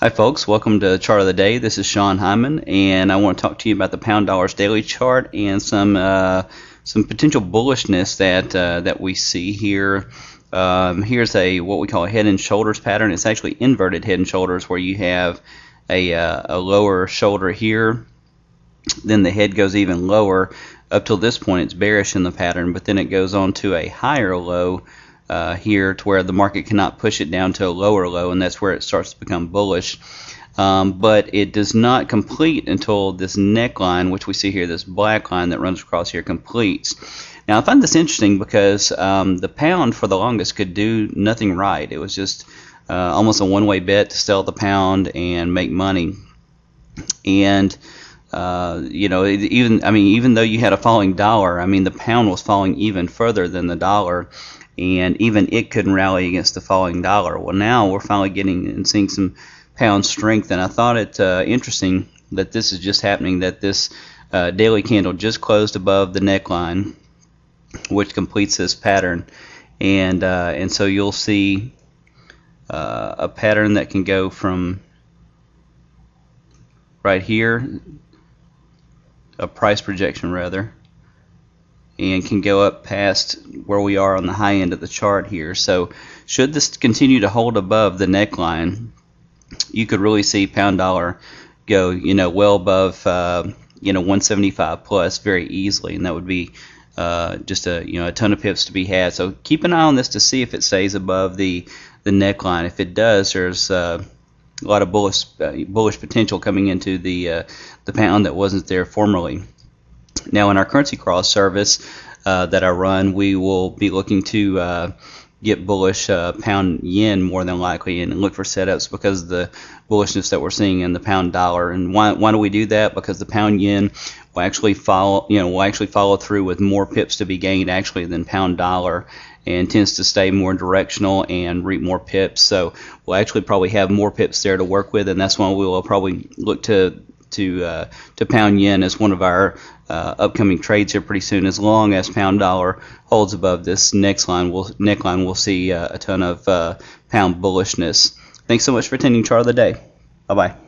Hi folks, welcome to Chart of the Day. This is Sean Hyman, and I want to talk to you about the pound dollars daily chart and some potential bullishness that we see here. Here's what we call a head and shoulders pattern. It's actually inverted head and shoulders, where you have a lower shoulder here, then the head goes even lower. Up till this point, it's bearish in the pattern, but then it goes on to a higher low here, to where the market cannot push it down to a lower low, and that's where it starts to become bullish. But it does not complete until this neckline, which we see here, this black line that runs across here, completes. Now I find this interesting because the pound for the longest could do nothing right. It was just almost a one-way bet to sell the pound and make money. And you know, even though you had a falling dollar, the pound was falling even further than the dollar, and even it couldn't rally against the falling dollar. Well, now we're finally getting and seeing some pound strength, and I thought it interesting that this is just happening, that this daily candle just closed above the neckline, which completes this pattern, and so you'll see a pattern that can go from right here, a price projection rather, and can go up past where we are on the high end of the chart here. So should this continue to hold above the neckline, you could really see pound dollar go, well above 175 plus very easily, and that would be just a ton of pips to be had. So keep an eye on this to see if it stays above the neckline. If it does, there's a lot of bullish potential coming into the pound that wasn't there formerly. Now, in our currency cross service that I run, we will be looking to get bullish pound yen more than likely, and look for setups because of the bullishness that we're seeing in the pound dollar. And why do we do that? Because the pound yen will actually follow through with more pips to be gained actually than pound dollar, and tends to stay more directional and reap more pips. So we'll actually probably have more pips there to work with, and that's why we will probably look to pound yen as one of our upcoming trades here pretty soon. As long as pound dollar holds above this neckline, we'll see a ton of pound bullishness. Thanks so much for attending Chart of the Day. Bye bye.